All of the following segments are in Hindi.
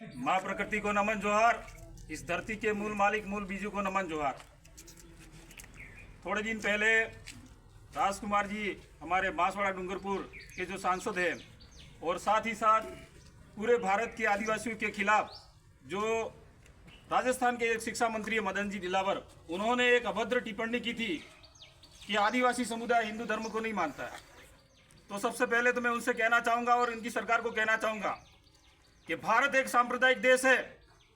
माँ प्रकृति को नमन जोहार। इस धरती के मूल मालिक मूल बीजू को नमन जोहार। थोड़े दिन पहले राजकुमार जी हमारे बांसवाड़ा डूंगरपुर के जो सांसद हैं और साथ ही साथ पूरे भारत के आदिवासियों के खिलाफ जो राजस्थान के एक शिक्षा मंत्री मदन जी दिलावर, उन्होंने एक अभद्र टिप्पणी की थी कि आदिवासी समुदाय हिंदू धर्म को नहीं मानता है। तो सबसे पहले तो मैं उनसे कहना चाहूँगा और इनकी सरकार को कहना चाहूँगा कि भारत एक सांप्रदायिक देश है।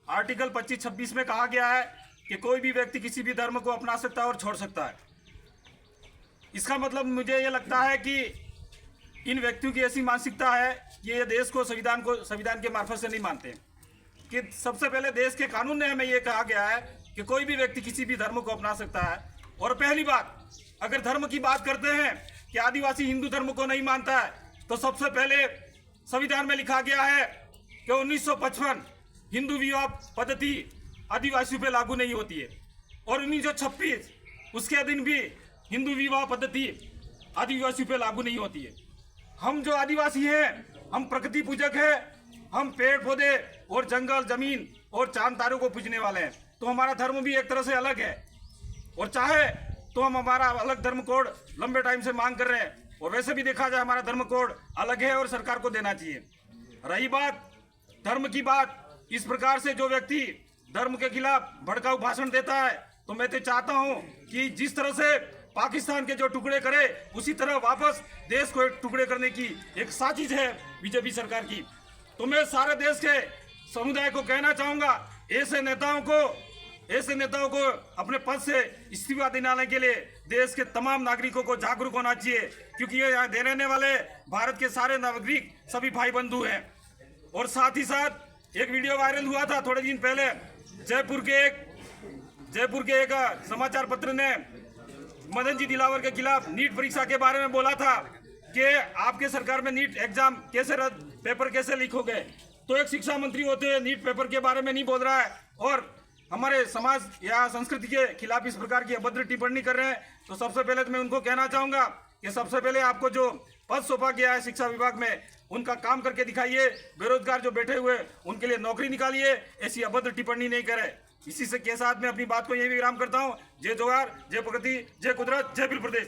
आर्टिकल 25-26 में कहा गया है कि कोई भी व्यक्ति किसी भी धर्म को अपना सकता है और छोड़ सकता है। इसका मतलब मुझे ये लगता है कि इन व्यक्तियों की ऐसी मानसिकता है कि ये देश को संविधान के मार्फत से नहीं मानते कि सबसे पहले देश के कानून में हमें ये कहा गया है कि कोई भी व्यक्ति किसी भी धर्म को अपना सकता है। और पहली बात, अगर धर्म की बात करते हैं कि आदिवासी हिंदू धर्म को नहीं मानता है, तो सबसे पहले संविधान में लिखा गया है कि 1955 हिंदू विवाह पद्धति आदिवासियों पे लागू नहीं होती है और 1926 उसके दिन भी हिंदू विवाह पद्धति आदिवासियों पे लागू नहीं होती है। हम जो आदिवासी हैं, हम प्रकृति पूजक हैं, हम पेड़ पौधे और जंगल जमीन और चांद तारों को पूजने वाले हैं। तो हमारा धर्म भी एक तरह से अलग है और चाहे तो हम हमारा अलग धर्म कोड लंबे टाइम से मांग कर रहे हैं और वैसे भी देखा जाए हमारा धर्म कोड अलग है और सरकार को देना चाहिए। रही बात धर्म की बात, इस प्रकार से जो व्यक्ति धर्म के खिलाफ भड़काऊ भाषण देता है, तो मैं तो चाहता हूं कि जिस तरह से पाकिस्तान के जो टुकड़े करे उसी तरह वापस देश को एक टुकड़े करने की एक साजिश है बीजेपी सरकार की। तो मैं सारे देश के समुदाय को कहना चाहूंगा, ऐसे नेताओं को अपने पद से इस्तीफा दिलाने के लिए देश के तमाम नागरिकों को जागरूक होना चाहिए, क्योंकि ये यहाँ रहने वाले भारत के सारे नागरिक सभी भाई बंधु हैं। और साथ ही साथ एक वीडियो वायरल हुआ था थोड़े दिन पहले, जयपुर के एक समाचार पत्र ने मदन जी दिलावर के खिलाफ नीट परीक्षा के बारे में बोला था कि आपके सरकार में नीट एग्जाम कैसे रद्द, पेपर कैसे लीक हो गए। तो एक शिक्षा मंत्री होते हुए नीट पेपर के बारे में नहीं बोल रहा है और हमारे समाज या संस्कृति के खिलाफ इस प्रकार की अभद्र टिप्पणी कर रहे हैं। तो सबसे पहले तो मैं उनको कहना चाहूंगा कि सबसे पहले आपको जो पद सौंपा गया है शिक्षा विभाग में, उनका काम करके दिखाइए। बेरोजगार जो बैठे हुए उनके लिए नौकरी निकालिए, ऐसी अभद्र टिप्पणी नहीं करे। इसी से के साथ मैं अपनी बात को यही विराम करता हूँ। जय जोहार, जय प्रकृति, जय कुदरत, जय बिल प्रदेश।